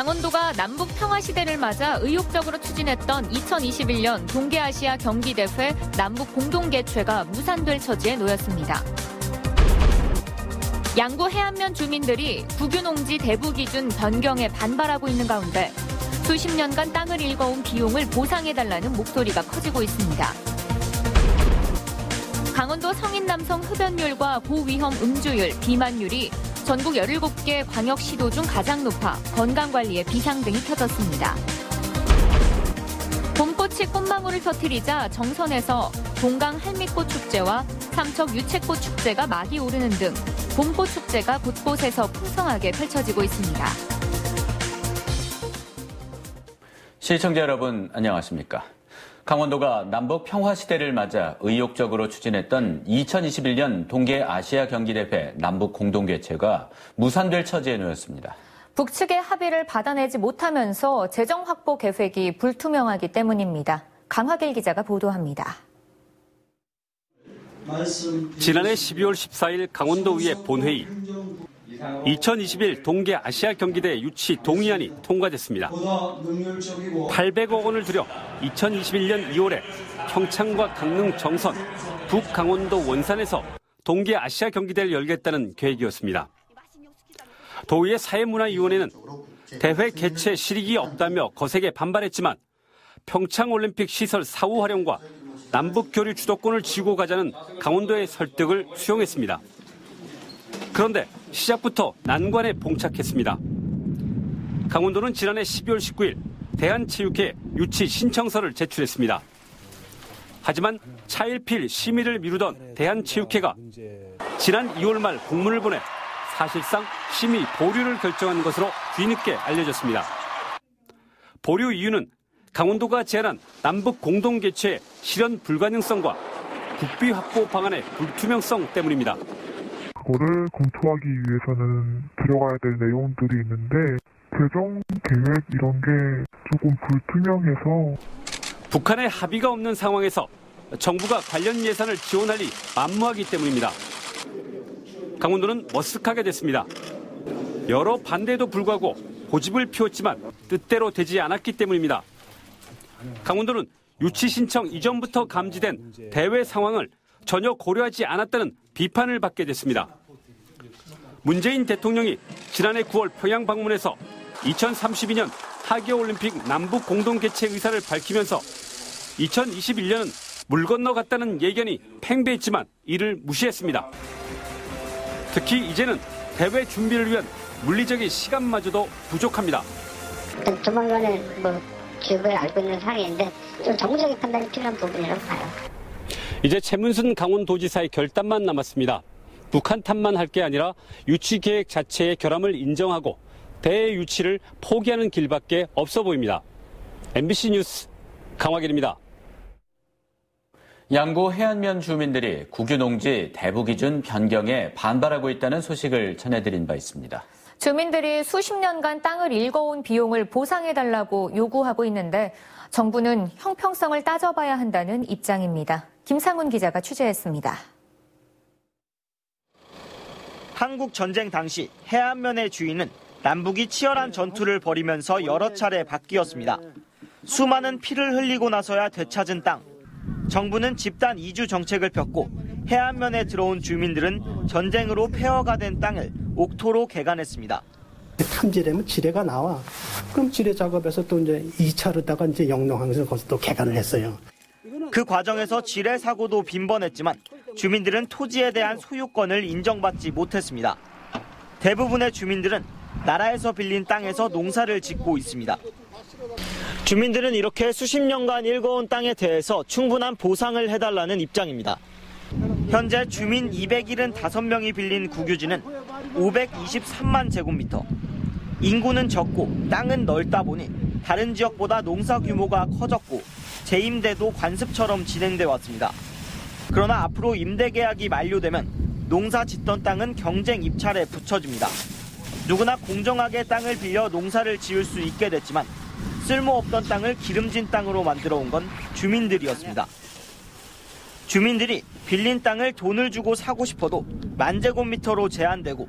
강원도가 남북 평화시대를 맞아 의욕적으로 추진했던 2021년 동계아시아 경기대회 남북 공동개최가 무산될 처지에 놓였습니다. 양구 해안면 주민들이 국유농지 대부기준 변경에 반발하고 있는 가운데 수십 년간 땅을 일궈온 비용을 보상해달라는 목소리가 커지고 있습니다. 강원도 성인 남성 흡연율과 고위험 음주율, 비만율이 전국 17개 광역시도 중 가장 높아 건강관리에 비상등이 켜졌습니다. 봄꽃이 꽃망울을 터뜨리자 정선에서 동강 할미꽃 축제와 삼척 유채꽃 축제가 막이 오르는 등 봄꽃 축제가 곳곳에서 풍성하게 펼쳐지고 있습니다. 시청자 여러분 안녕하십니까? 강원도가 남북 평화시대를 맞아 의욕적으로 추진했던 2021년 동계아시아 경기대회 남북 공동개최가 무산될 처지에 놓였습니다. 북측의 합의를 받아내지 못하면서 재정 확보 계획이 불투명하기 때문입니다. 강화길 기자가 보도합니다. 지난해 12월 14일 강원도의회 본회의 2021 동계아시아 경기대 유치 동의안이 통과됐습니다. 800억 원을 들여 2021년 2월에 평창과 강릉 정선, 북강원도 원산에서 동계아시아 경기대를 열겠다는 계획이었습니다. 도의회 사회문화위원회는 대회 개최 실익이 없다며 거세게 반발했지만 평창올림픽 시설 사후 활용과 남북교류 주도권을 쥐고 가자는 강원도의 설득을 수용했습니다. 그런데 시작부터 난관에 봉착했습니다. 강원도는 지난해 12월 19일 대한체육회 유치 신청서를 제출했습니다. 하지만 차일피일 심의를 미루던 대한체육회가 지난 2월 말 공문을 보내 사실상 심의 보류를 결정한 것으로 뒤늦게 알려졌습니다. 보류 이유는 강원도가 제안한 남북 공동개최의 실현 불가능성과 국비 확보 방안의 불투명성 때문입니다. 그거를 검토하기 위해서는 들어가야 될 내용들이 있는데 재정 계획 이런 게 조금 불투명해서 북한의 합의가 없는 상황에서 정부가 관련 예산을 지원할 리 만무하기 때문입니다. 강원도는 머쓱하게 됐습니다. 여러 반대에도 불구하고 고집을 피웠지만 뜻대로 되지 않았기 때문입니다. 강원도는 유치 신청 이전부터 감지된 대외 상황을 전혀 고려하지 않았다는 비판을 받게 됐습니다. 문재인 대통령이 지난해 9월 평양 방문해서 2032년 하계올림픽 남북 공동개최 의사를 밝히면서 2021년은 물 건너갔다는 예견이 팽배했지만 이를 무시했습니다. 특히 이제는 대회 준비를 위한 물리적인 시간마저도 부족합니다. 조만간에 기업을 알고 있는 상황인데 좀 정무적인 판단이 필요한 부분이라고 봐요. 이제 최문순 강원도지사의 결단만 남았습니다. 북한 탓만 할 게 아니라 유치 계획 자체의 결함을 인정하고 대회 유치를 포기하는 길밖에 없어 보입니다. MBC 뉴스 강화길입니다. 양구 해안면 주민들이 국유농지 대부기준 변경에 반발하고 있다는 소식을 전해드린 바 있습니다. 주민들이 수십 년간 땅을 일궈온 비용을 보상해달라고 요구하고 있는데 정부는 형평성을 따져봐야 한다는 입장입니다. 김상훈 기자가 취재했습니다. 한국 전쟁 당시 해안면의 주인은 남북이 치열한 전투를 벌이면서 여러 차례 바뀌었습니다. 수많은 피를 흘리고 나서야 되찾은 땅. 정부는 집단 이주 정책을 폈고 해안면에 들어온 주민들은 전쟁으로 폐허가 된 땅을 옥토로 개간했습니다. 탐지되면 지뢰가 나와. 그럼 지뢰 작업에서 또 이제 2차로다가 이제 영농항에서 거기서 또 개간을 했어요. 그 과정에서 지뢰 사고도 빈번했지만 주민들은 토지에 대한 소유권을 인정받지 못했습니다. 대부분의 주민들은 나라에서 빌린 땅에서 농사를 짓고 있습니다. 주민들은 이렇게 수십 년간 일궈온 땅에 대해서 충분한 보상을 해달라는 입장입니다. 현재 주민 275명이 빌린 국유지는 523만 제곱미터. 인구는 적고 땅은 넓다 보니 다른 지역보다 농사 규모가 커졌고 재임대도 관습처럼 진행돼 왔습니다. 그러나 앞으로 임대 계약이 만료되면 농사 짓던 땅은 경쟁 입찰에 붙여집니다. 누구나 공정하게 땅을 빌려 농사를 지을 수 있게 됐지만 쓸모없던 땅을 기름진 땅으로 만들어 온 건 주민들이었습니다. 주민들이 빌린 땅을 돈을 주고 사고 싶어도 10,000제곱미터로 제한되고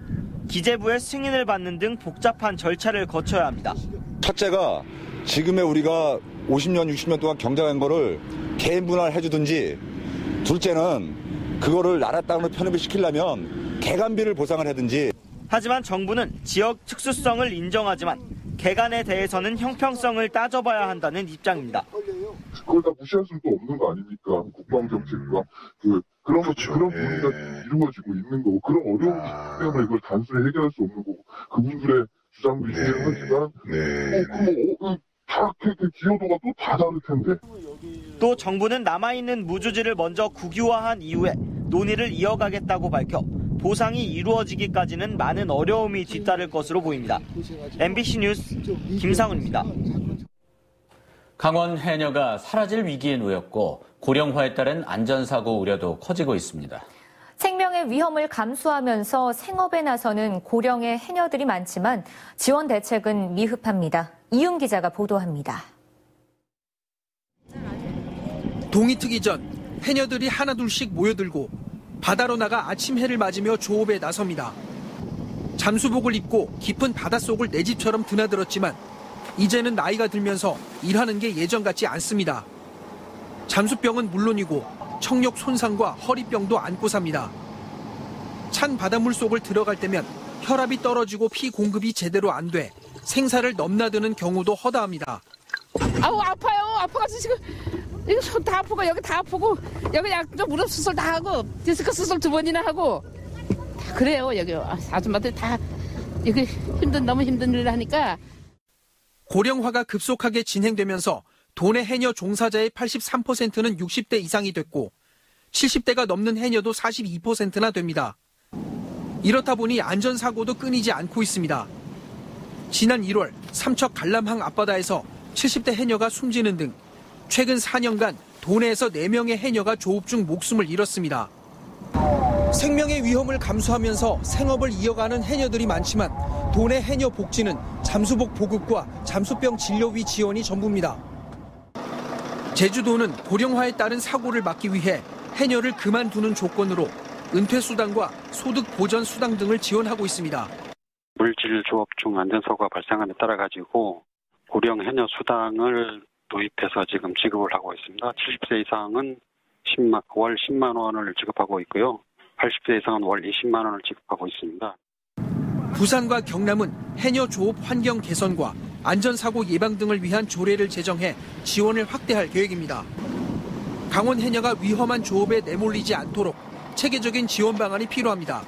기재부의 승인을 받는 등 복잡한 절차를 거쳐야 합니다. 첫째가 지금의 우리가 50년, 60년 동안 경작한 거를 개인 분할해 주든지, 둘째는 그거를 나라 땅으로 편입을 시키려면 개간비를 보상을 하든지. 하지만 정부는 지역 특수성을 인정하지만 개간에 대해서는 형평성을 따져봐야 한다는 입장입니다. 그걸 다 무시할 수도 없는 거 아닙니까? 국방정책과 그런 부분이 이루어지고 있는 거고, 그런 어려움이 있기 때문에 이걸 단순히 해결할 수 없는 거고, 그분들의 주장도 이해하지만 다 기여도가 또 다 다를 텐데. 또 정부는 남아있는 무주지를 먼저 국유화한 이후에 논의를 이어가겠다고 밝혀 보상이 이루어지기까지는 많은 어려움이 뒤따를 것으로 보입니다. MBC 뉴스 김상훈입니다. 강원 해녀가 사라질 위기에 놓였고 고령화에 따른 안전사고 우려도 커지고 있습니다. 생명의 위험을 감수하면서 생업에 나서는 고령의 해녀들이 많지만 지원 대책은 미흡합니다. 이윤 기자가 보도합니다. 동이 트기 전 해녀들이 하나둘씩 모여들고 바다로 나가 아침 해를 맞으며 조업에 나섭니다. 잠수복을 입고 깊은 바닷속을 내 집처럼 드나들었지만 이제는 나이가 들면서 일하는 게 예전 같지 않습니다. 잠수병은 물론이고 청력 손상과 허리병도 안고 삽니다. 찬 바닷물 속을 들어갈 때면 혈압이 떨어지고 피 공급이 제대로 안 돼 생사를 넘나드는 경우도 허다합니다. 아우 아파요. 아파가지고 지금 이거 손 다 아프고 여기 다 아프고 여기 약좀 무릎 수술 다 하고 디스크 수술 2번이나 하고 다 그래요. 여기 아줌마들 다 여기 너무 힘든 일을 하니까. 고령화가 급속하게 진행되면서 도내 해녀 종사자의 83%는 60대 이상이 됐고 70대가 넘는 해녀도 42%나 됩니다. 이렇다 보니 안전사고도 끊이지 않고 있습니다. 지난 1월 삼척 갈람항 앞바다에서 70대 해녀가 숨지는 등 최근 4년간 도내에서 4명의 해녀가 조업 중 목숨을 잃었습니다. 생명의 위험을 감수하면서 생업을 이어가는 해녀들이 많지만 도내 해녀 복지는 잠수복 보급과 잠수병 진료비 지원이 전부입니다. 제주도는 고령화에 따른 사고를 막기 위해 해녀를 그만두는 조건으로 은퇴수당과 소득보전수당 등을 지원하고 있습니다. 물질 조업 중 안전사고가 발생함에 따라 가지고 고령 해녀 수당을 도입해서 지금 지급을 하고 있습니다. 70세 이상은 월 10만 원을 지급하고 있고요. 80세 이상은 월 20만 원을 지급하고 있습니다. 부산과 경남은 해녀 조업 환경 개선과 안전사고 예방 등을 위한 조례를 제정해 지원을 확대할 계획입니다. 강원 해녀가 위험한 조업에 내몰리지 않도록 체계적인 지원 방안이 필요합니다.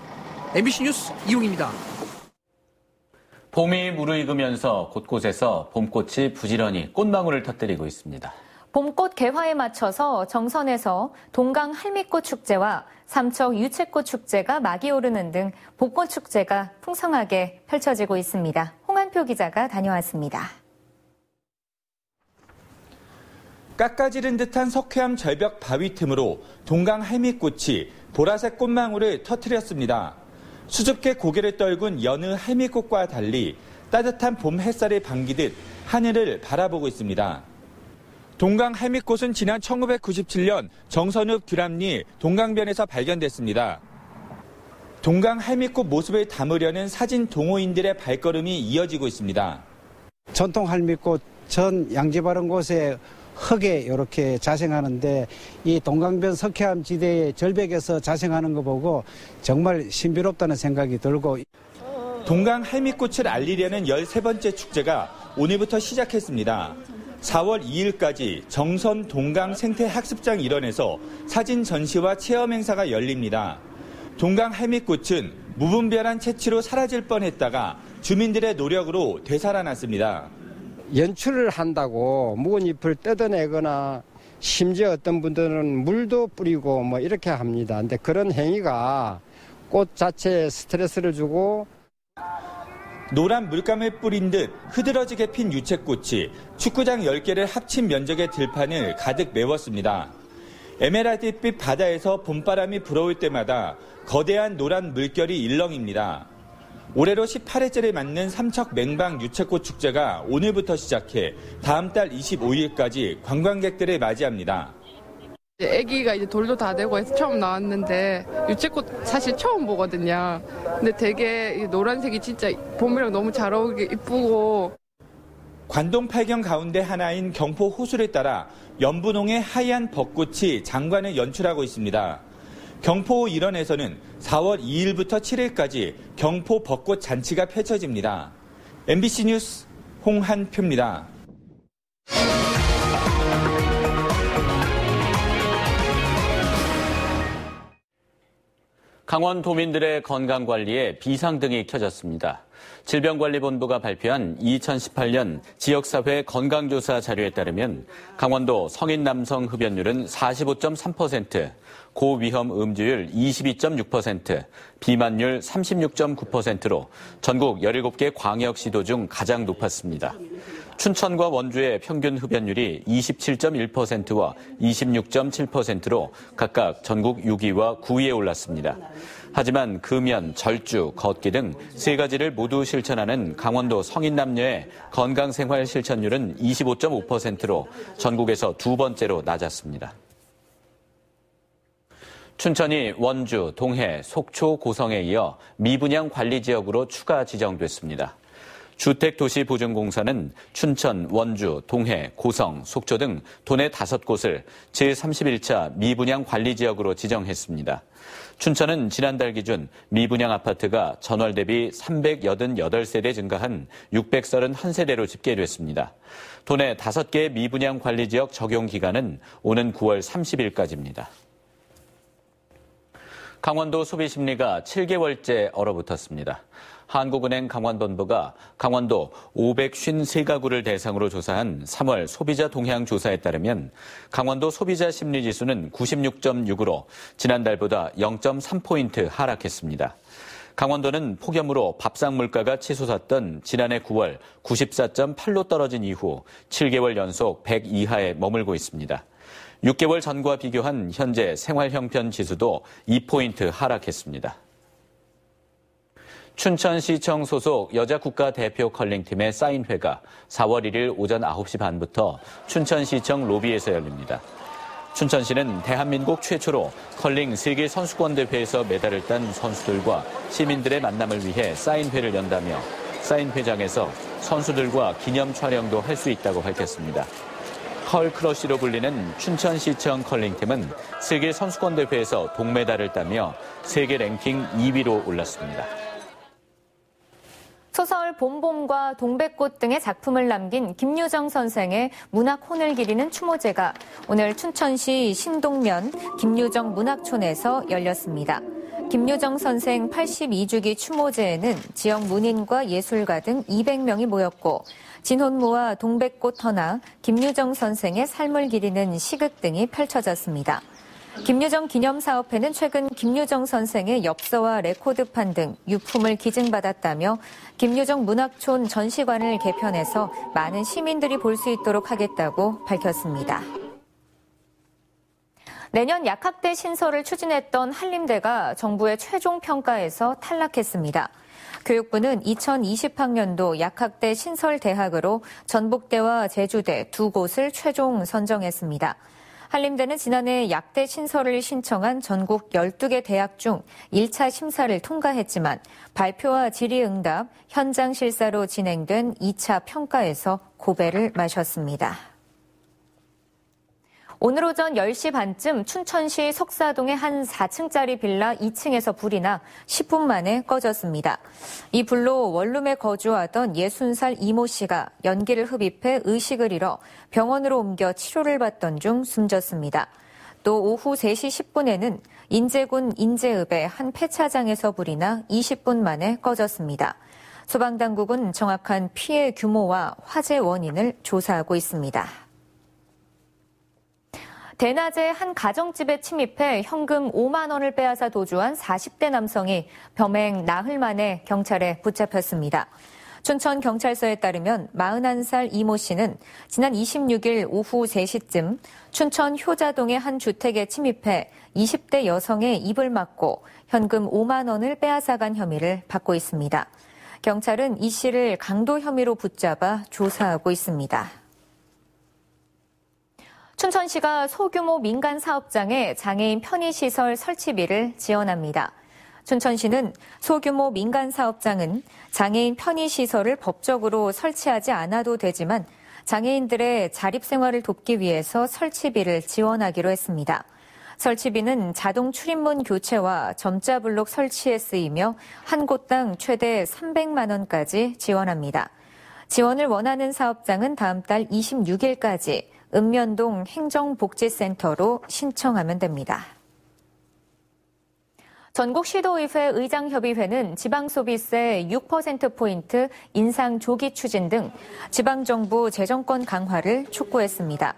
MBC 뉴스 이용입니다. 봄이 무르익으면서 곳곳에서 봄꽃이 부지런히 꽃망울을 터뜨리고 있습니다. 봄꽃 개화에 맞춰서 정선에서 동강 할미꽃 축제와 삼척 유채꽃 축제가 막이 오르는 등 벚꽃 축제가 풍성하게 펼쳐지고 있습니다. 홍한표 기자가 다녀왔습니다. 깎아지른 듯한 석회암 절벽 바위 틈으로 동강 할미꽃이 보라색 꽃망울을 터뜨렸습니다. 수줍게 고개를 떨군 여느 할미꽃과 달리 따뜻한 봄 햇살이 반기듯 하늘을 바라보고 있습니다. 동강 할미꽃은 지난 1997년 정선읍 규람리 동강변에서 발견됐습니다. 동강 할미꽃 모습을 담으려는 사진 동호인들의 발걸음이 이어지고 있습니다. 전통 할미꽃 전 양지 바른 곳에 흙에 이렇게 자생하는데 이 동강변 석회암 지대의 절벽에서 자생하는 거 보고 정말 신비롭다는 생각이 들고. 동강 할미꽃을 알리려는 13번째 축제가 오늘부터 시작했습니다. 4월 2일까지 정선 동강 생태학습장 일원에서 사진 전시와 체험 행사가 열립니다. 동강 할미꽃은 무분별한 채취로 사라질 뻔했다가 주민들의 노력으로 되살아났습니다. 연출을 한다고 묵은 잎을 뜯어내거나 심지어 어떤 분들은 물도 뿌리고 뭐 이렇게 합니다. 근데 그런 행위가 꽃 자체에 스트레스를 주고 노란 물감을 뿌린 듯 흐드러지게 핀 유채꽃이 축구장 10개를 합친 면적의 들판을 가득 메웠습니다. 에메랄드빛 바다에서 봄바람이 불어올 때마다 거대한 노란 물결이 일렁입니다. 올해로 18회째를 맞는 삼척 맹방 유채꽃 축제가 오늘부터 시작해 다음 달 25일까지 관광객들을 맞이합니다. 아기가 이제 돌도 다 되고 해서 처음 나왔는데 유채꽃 사실 처음 보거든요. 근데 되게 노란색이 진짜 봄이랑 너무 잘 어울리게 이쁘고. 관동 8경 가운데 하나인 경포 호수를 따라 연분홍의 하얀 벚꽃이 장관을 연출하고 있습니다. 경포 일원에서는 4월 2일부터 7일까지 경포 벚꽃 잔치가 펼쳐집니다. MBC 뉴스 홍한표입니다. 강원도민들의 건강관리에 비상등이 켜졌습니다. 질병관리본부가 발표한 2018년 지역사회 건강조사 자료에 따르면 강원도 성인 남성 흡연율은 45.3%, 고위험 음주율 22.6%, 비만율 36.9%로 전국 17개 광역시도 중 가장 높았습니다. 춘천과 원주의 평균 흡연율이 27.1%와 26.7%로 각각 전국 6위와 9위에 올랐습니다. 하지만 금연, 절주, 걷기 등 세 가지를 모두 실천하는 강원도 성인 남녀의 건강생활 실천율은 25.5%로 전국에서 두 번째로 낮았습니다. 춘천이 원주, 동해, 속초, 고성에 이어 미분양 관리지역으로 추가 지정됐습니다. 주택도시보증공사는 춘천, 원주, 동해, 고성, 속초 등 도내 5곳을 제31차 미분양 관리지역으로 지정했습니다. 춘천은 지난달 기준 미분양 아파트가 전월 대비 388세대 증가한 631세대로 집계됐습니다. 도내 5개 미분양 관리지역 적용 기간은 오는 9월 30일까지입니다. 강원도 소비심리가 7개월째 얼어붙었습니다. 한국은행 강원본부가 강원도 553가구를 대상으로 조사한 3월 소비자 동향 조사에 따르면 강원도 소비자 심리지수는 96.6으로 지난달보다 0.3포인트 하락했습니다. 강원도는 폭염으로 밥상 물가가 치솟았던 지난해 9월 94.8로 떨어진 이후 7개월 연속 100 이하에 머물고 있습니다. 6개월 전과 비교한 현재 생활형편 지수도 2포인트 하락했습니다. 춘천시청 소속 여자국가대표 컬링팀의 사인회가 4월 1일 오전 9시 반부터 춘천시청 로비에서 열립니다. 춘천시는 대한민국 최초로 컬링 세계 선수권대회에서 메달을 딴 선수들과 시민들의 만남을 위해 사인회를 연다며 사인회장에서 선수들과 기념 촬영도 할 수 있다고 밝혔습니다. 컬크러쉬로 불리는 춘천시청 컬링팀은 세계 선수권대회에서 동메달을 따며 세계 랭킹 2위로 올랐습니다. 소설 봄봄과 동백꽃 등의 작품을 남긴 김유정 선생의 문학혼을 기리는 추모제가 오늘 춘천시 신동면 김유정 문학촌에서 열렸습니다. 김유정 선생 82주기 추모제에는 지역 문인과 예술가 등 200명이 모였고 진혼모와 동백꽃 터나 김유정 선생의 삶을 기리는 시극 등이 펼쳐졌습니다. 김유정 기념사업회는 최근 김유정 선생의 엽서와 레코드판 등 유품을 기증받았다며 김유정 문학촌 전시관을 개편해서 많은 시민들이 볼 수 있도록 하겠다고 밝혔습니다. 내년 약학대 신설을 추진했던 한림대가 정부의 최종 평가에서 탈락했습니다. 교육부는 2020학년도 약학대 신설 대학으로 전북대와 제주대 두 곳을 최종 선정했습니다. 한림대는 지난해 약대 신설을 신청한 전국 12개 대학 중 1차 심사를 통과했지만 발표와 질의응답, 현장 실사로 진행된 2차 평가에서 고배를 마셨습니다. 오늘 오전 10시 반쯤 춘천시 석사동의 한 4층짜리 빌라 2층에서 불이 나 10분 만에 꺼졌습니다. 이 불로 원룸에 거주하던 60살 이모 씨가 연기를 흡입해 의식을 잃어 병원으로 옮겨 치료를 받던 중 숨졌습니다. 또 오후 3시 10분에는 인제군 인제읍의 한 폐차장에서 불이 나 20분 만에 꺼졌습니다. 소방당국은 정확한 피해 규모와 화재 원인을 조사하고 있습니다. 대낮에 한 가정집에 침입해 현금 5만 원을 빼앗아 도주한 40대 남성이 범행 나흘 만에 경찰에 붙잡혔습니다. 춘천경찰서에 따르면 41살 이모 씨는 지난 26일 오후 3시쯤 춘천 효자동의 한 주택에 침입해 20대 여성의 입을 막고 현금 5만 원을 빼앗아간 혐의를 받고 있습니다. 경찰은 이 씨를 강도 혐의로 붙잡아 조사하고 있습니다. 춘천시가 소규모 민간 사업장에 장애인 편의시설 설치비를 지원합니다. 춘천시는 소규모 민간 사업장은 장애인 편의시설을 법적으로 설치하지 않아도 되지만 장애인들의 자립생활을 돕기 위해서 설치비를 지원하기로 했습니다. 설치비는 자동 출입문 교체와 점자 블록 설치에 쓰이며 한 곳당 최대 300만 원까지 지원합니다. 지원을 원하는 사업장은 다음 달 26일까지 읍면동 행정복지센터로 신청하면 됩니다. 전국시도의회 의장협의회는 지방소비세 6%포인트 인상 조기 추진 등 지방정부 재정권 강화를 촉구했습니다.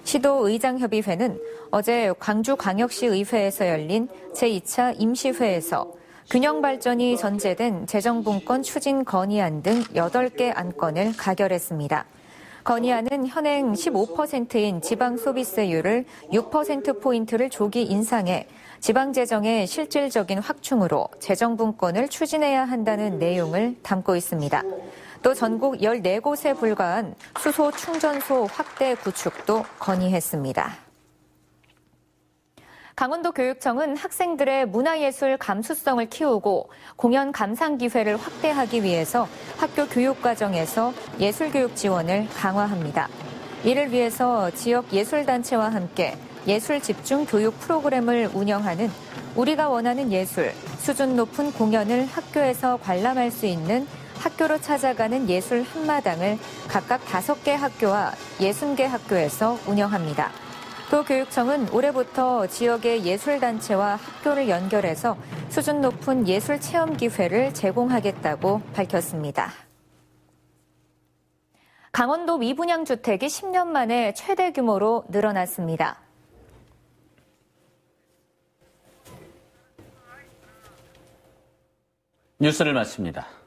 시도의장협의회는 어제 광주광역시의회에서 열린 제2차 임시회에서 균형발전이 전제된 재정분권 추진 건의안 등 8개 안건을 가결했습니다. 건의안은 현행 15%인 지방소비세율을 6%포인트를 조기 인상해 지방재정의 실질적인 확충으로 재정분권을 추진해야 한다는 내용을 담고 있습니다. 또 전국 14곳에 불과한 수소 충전소 확대 구축도 건의했습니다. 강원도교육청은 학생들의 문화예술 감수성을 키우고 공연 감상 기회를 확대하기 위해서 학교 교육과정에서 예술교육 지원을 강화합니다. 이를 위해서 지역 예술단체와 함께 예술 집중 교육 프로그램을 운영하는 우리가 원하는 예술, 수준 높은 공연을 학교에서 관람할 수 있는 학교로 찾아가는 예술 한마당을 각각 5개 학교와 60개 학교에서 운영합니다. 도교육청은 올해부터 지역의 예술단체와 학교를 연결해서 수준 높은 예술 체험 기회를 제공하겠다고 밝혔습니다. 강원도 미분양 주택이 10년 만에 최대 규모로 늘어났습니다. 뉴스를 마칩니다.